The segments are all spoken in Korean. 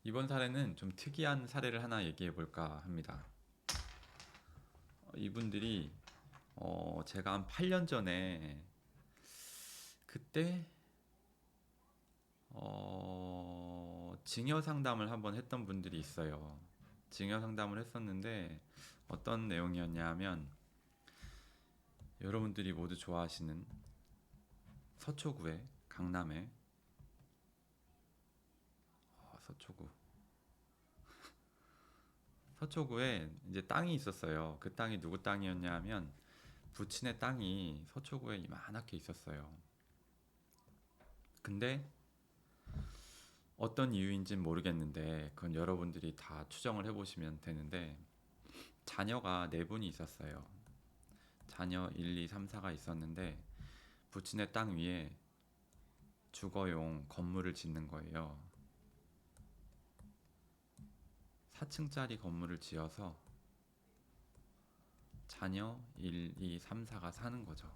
이번 사례는 좀 특이한 사례를 하나 얘기해 볼까 합니다. 이분들이 제가 한 8년 전에 그때 증여 상담을 한번 했던 분들이 있어요. 증여 상담을 했었는데 어떤 내용이었냐 하면 여러분들이 모두 좋아하시는 서초구에 강남에 서초구에 이제 땅이 있었어요. 그 땅이 누구 땅이었냐 하면 부친의 땅이 서초구에 이만하게 있었어요. 근데 어떤 이유인지는 모르겠는데 그건 여러분들이 다 추정을 해보시면 되는데 자녀가 네 분이 있었어요. 자녀 1, 2, 3, 4가 있었는데 부친의 땅 위에 주거용 건물을 짓는 거예요. 4층짜리 건물을 지어서 자녀 1, 2, 3, 4가 사는 거죠.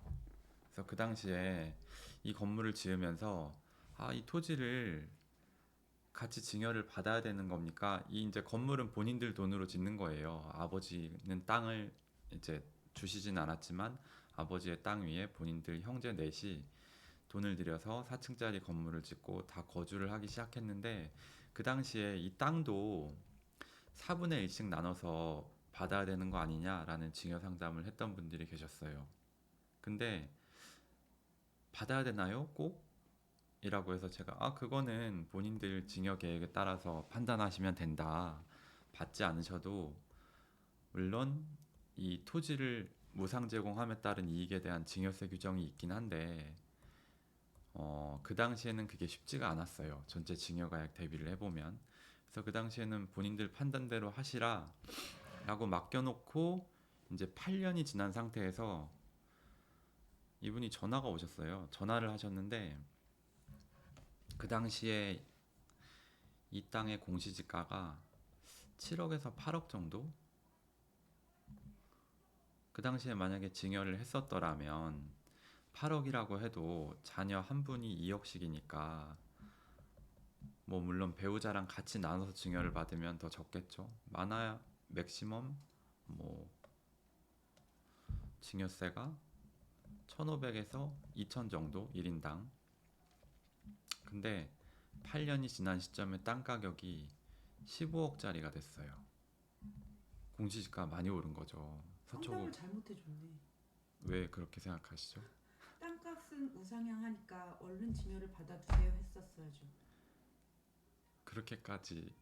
그래서 그 당시에 이 건물을 지으면서 이 토지를 같이 증여를 받아야 되는 겁니까? 이 이제 건물은 본인들 돈으로 짓는 거예요. 아버지는 땅을 이제 주시진 않았지만 아버지의 땅 위에 본인들 형제 넷이 돈을 들여서 4층짜리 건물을 짓고 다 거주를 하기 시작했는데 그 당시에 이 땅도 4분의 1씩 나눠서 받아야 되는 거 아니냐라는 증여 상담을 했던 분들이 계셨어요. 근데 받아야 되나요? 꼭? 이라고 해서 제가 그거는 본인들 증여 계획에 따라서 판단하시면 된다. 받지 않으셔도 물론 이 토지를 무상 제공함에 따른 이익에 대한 증여세 규정이 있긴 한데 그 당시에는 그게 쉽지가 않았어요. 전체 증여가액 대비를 해보면. 그래서 그 당시에는 본인들 판단대로 하시라 라고 맡겨놓고 이제 8년이 지난 상태에서 이분이 전화가 오셨어요. 전화를 하셨는데 그 당시에 이 땅의 공시지가가 7억에서 8억 정도? 그 당시에 만약에 증여를 했었더라면 8억이라고 해도 자녀 한 분이 2억씩이니까 뭐 물론 배우자랑 같이 나눠서 증여를 받으면 더 적겠죠. 많아야 맥시멈 뭐 증여세가 1,500에서 2,000 정도 1인당. 근데 8년이 지난 시점에 땅 가격이 15억짜리가 됐어요. 공시지가 많이 오른 거죠. 상담을 서초구. 잘못해줬네. 왜 그렇게 생각하시죠? 땅값은 우상향하니까 얼른 증여를 받아주세요 했었어야죠. 그렇게까지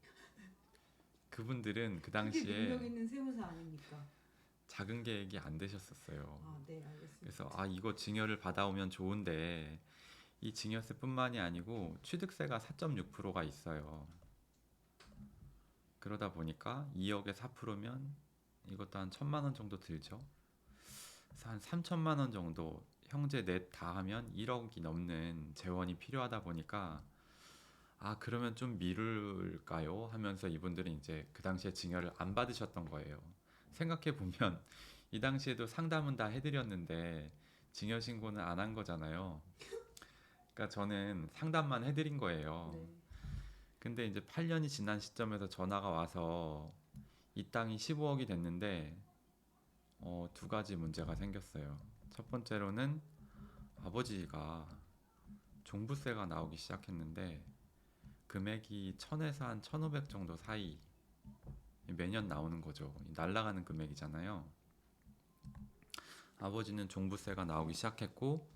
그분들은 그 그게 능력 당시에 있는 세무사 아닙니까? 작은 계획이 안 되셨었어요. 아, 네, 그래서 알겠습니다. 이거 증여를 받아오면 좋은데 이 증여세뿐만이 아니고 취득세가 4.6%가 있어요. 그러다 보니까 2억에 4%면 이것도 한 1,000만 원 정도 들죠. 그래서 한 3천만 원 정도 형제 넷 다 하면 1억이 넘는 재원이 필요하다 보니까 그러면 좀 미룰까요? 하면서 이분들은 이제 그 당시에 증여를 안 받으셨던 거예요. 생각해 보면 이 당시에도 상담은 다 해드렸는데 증여 신고는 안 한 거잖아요. 그러니까 저는 상담만 해드린 거예요. 네. 근데 이제 8년이 지난 시점에서 전화가 와서 이 땅이 15억이 됐는데 두 가지 문제가 생겼어요. 첫 번째로는 아버지가 종부세가 나오기 시작했는데 금액이 1000에서 한 1500 정도 사이 매년 나오는 거죠. 날라가는 금액이잖아요. 아버지는 종부세가 나오기 시작했고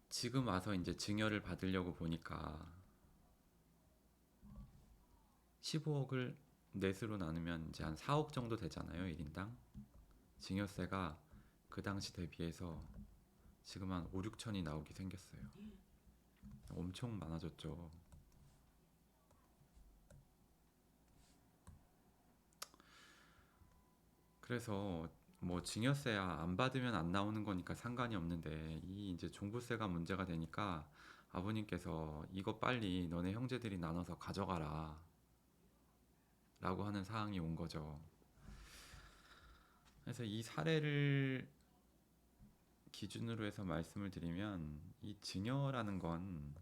지금 와서 이제 증여를 받으려고 보니까 15억을 넷으로 나누면 이제 한 4억 정도 되잖아요. 1인당. 증여세가 그 당시 대비해서 지금 한 5, 6천이 나오게 생겼어요. 엄청 많아졌죠. 그래서 뭐 증여세야 안 받으면 안 나오는 거니까 상관이 없는데 이 이제 종부세가 문제가 되니까 아버님께서 이거 빨리 너네 형제들이 나눠서 가져가라 라고 하는 사항이 온 거죠. 그래서 이 사례를 기준으로 해서 말씀을 드리면 이 증여라는 건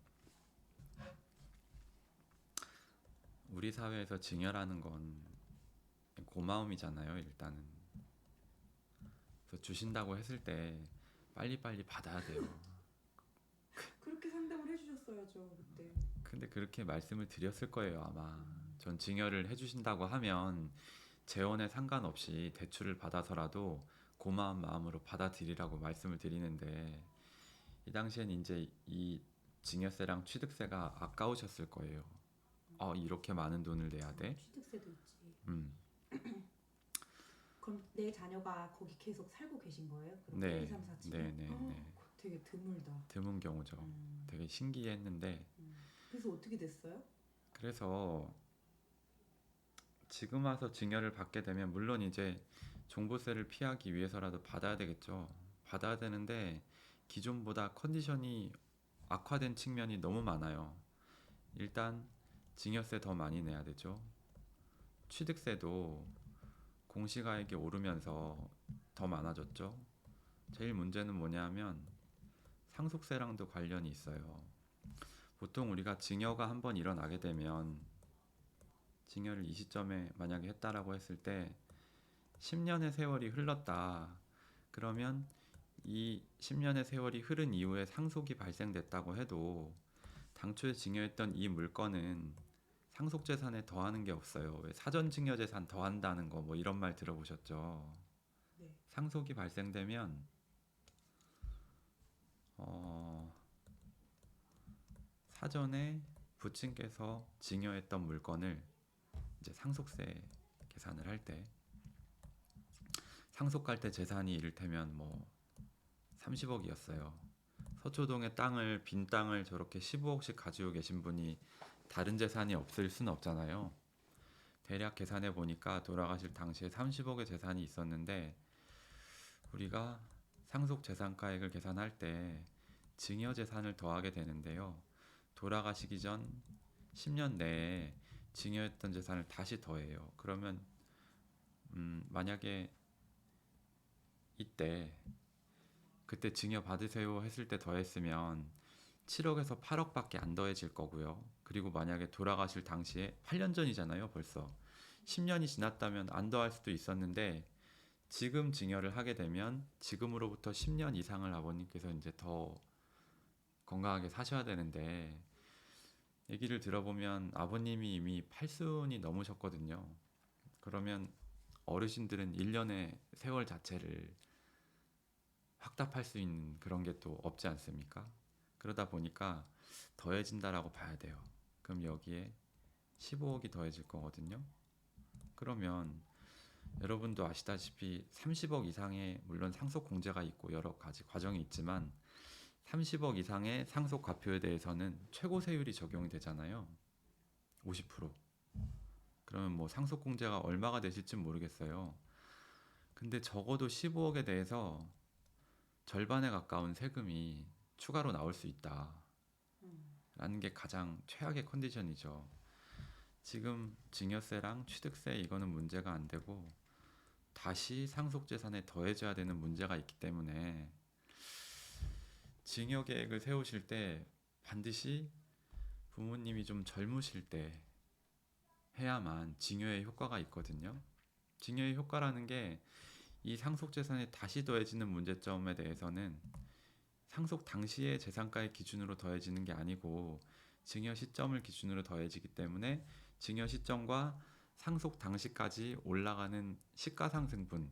우리 사회에서 징여라는 건 고마움이잖아요, 일단은. 그래서 주신다고 했을 때 빨리빨리 받아야 돼요. 그렇게 상담을 해주셨어야죠 그때. 근데 그렇게 말씀을 드렸을 거예요, 아마. 전 징여를 해주신다고 하면 재원에 상관없이 대출을 받아서라도 고마운 마음으로 받아들이라고 말씀을 드리는데, 이 당시엔 이제 이 징여세랑 취득세가 아까우셨을 거예요. 이렇게 많은 돈을 내야 돼? 취득세도 있지. 음, 그럼 내 자녀가 거기 계속 살고 계신 거예요? 그렇게 네, 1, 2, 3, 4, 7? 네, 네, 네. 되게 드물다. 드문 경우죠. 음, 되게 신기했는데, 그래서 어떻게 됐어요? 그래서 지금 와서 징여를 받게 되면 물론 이제 종부세를 피하기 위해서라도 받아야 되겠죠. 받아야 되는데 기존보다 컨디션이 악화된 측면이 너무 많아요. 일단 징여세 더 많이 내야 되죠. 취득세도 공시가액이 오르면서 더 많아졌죠. 제일 문제는 뭐냐면 상속세랑도 관련이 있어요. 보통 우리가 징여가 한번 일어나게 되면 징여를 이 시점에 만약에 했다라고 했을 때 10년의 세월이 흘렀다. 그러면 이 10년의 세월이 흐른 이후에 상속이 발생됐다고 해도 당초에 징여했던 이 물건은 상속재산에 더하는 게 없어요. 왜 사전증여재산 더한다는 거 뭐 이런 말 들어보셨죠? 네. 상속이 발생되면 어, 사전에 부친께서 징여했던 물건을 이제 상속세 계산을 할 때 상속할 때 재산이 이를테면 뭐 30억이었어요. 서초동의 땅을 빈 땅을 저렇게 15억씩 가지고 계신 분이 다른 재산이 없을 수는 없잖아요. 대략 계산해 보니까 돌아가실 당시에 30억의 재산이 있었는데 우리가 상속 재산가액을 계산할 때 증여 재산을 더하게 되는데요. 돌아가시기 전 10년 내에 증여했던 재산을 다시 더해요. 그러면 만약에 이때 그때 증여 받으세요 했을 때 더했으면 7억에서 8억밖에 안 더해질 거고요. 그리고 만약에 돌아가실 당시에 8년 전이잖아요, 벌써. 10년이 지났다면 안 더할 수도 있었는데 지금 증여를 하게 되면 지금으로부터 10년 이상을 아버님께서 이제 더 건강하게 사셔야 되는데 얘기를 들어보면 아버님이 이미 8순이 넘으셨거든요. 그러면 어르신들은 1년의 세월 자체를 확답할 수 있는 그런 게 또 없지 않습니까? 그러다 보니까 더해진다라고 봐야 돼요. 그럼 여기에 15억이 더해질 거거든요. 그러면 여러분도 아시다시피 30억 이상의 물론 상속 공제가 있고 여러 가지 과정이 있지만 30억 이상의 상속 과표에 대해서는 최고 세율이 적용이 되잖아요. 50%. 그러면 뭐 상속 공제가 얼마가 되실지 모르겠어요. 근데 적어도 15억에 대해서 절반에 가까운 세금이 추가로 나올 수 있다. 라는 게 가장 최악의 컨디션이죠. 지금 증여세랑 취득세 이거는 문제가 안 되고 다시 상속재산에 더해져야 되는 문제가 있기 때문에 증여 계획을 세우실 때 반드시 부모님이 좀 젊으실 때 해야만 증여의 효과가 있거든요. 증여의 효과라는 게 이 상속재산에 다시 더해지는 문제점에 대해서는 상속 당시의 재산가의 기준으로 더해지는 게 아니고 증여 시점을 기준으로 더해지기 때문에 증여 시점과 상속 당시까지 올라가는 시가상승분은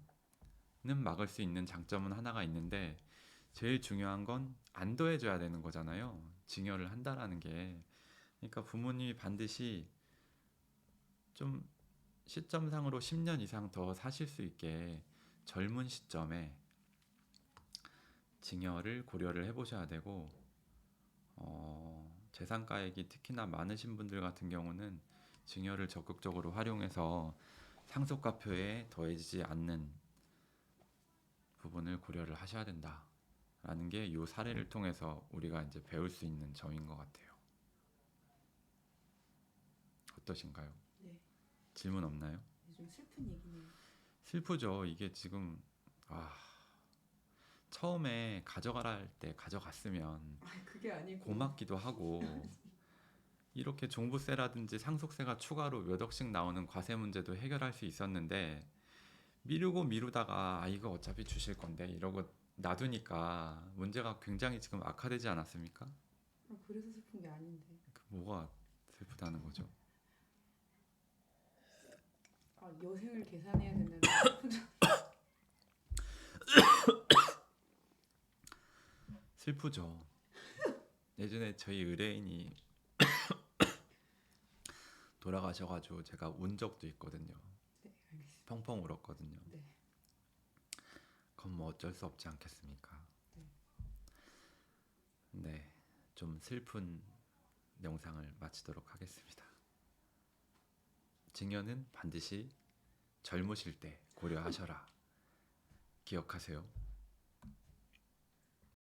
막을 수 있는 장점은 하나가 있는데 제일 중요한 건 안 더해줘야 되는 거잖아요. 증여를 한다라는 게. 그러니까 부모님이 반드시 좀 시점상으로 10년 이상 더 사실 수 있게 젊은 시점에 증여를 고려를 해보셔야 되고 재산가액이 특히나 많으신 분들 같은 경우는 증여를 적극적으로 활용해서 상속과표에 더해지지 않는 부분을 고려를 하셔야 된다라는 게 이 사례를 통해서 우리가 이제 배울 수 있는 점인 것 같아요. 어떠신가요? 네. 질문 없나요? 좀 슬픈 얘기네요. 슬프죠. 이게 지금 처음에 가져가라 할 때 가져갔으면 그게 아니고. 고맙기도 하고 이렇게 종부세라든지 상속세가 추가로 몇 억씩 나오는 과세 문제도 해결할 수 있었는데 미루고 미루다가 아 이거 어차피 주실 건데 이러고 놔두니까 문제가 굉장히 지금 악화되지 않았습니까? 그래서 슬픈 게 아닌데. 뭐가 슬프다는 거죠? 여생을 계산해야 된다는 슬프죠. 예전에 저희 의뢰인이 돌아가셔가지고 제가 운 적도 있거든요. 네, 알겠습니다. 펑펑 울었거든요. 네. 그건 뭐 어쩔 수 없지 않겠습니까? 네. 네, 좀 슬픈 영상을 마치도록 하겠습니다. 증여는 반드시 젊으실 때 고려하셔라. 기억하세요.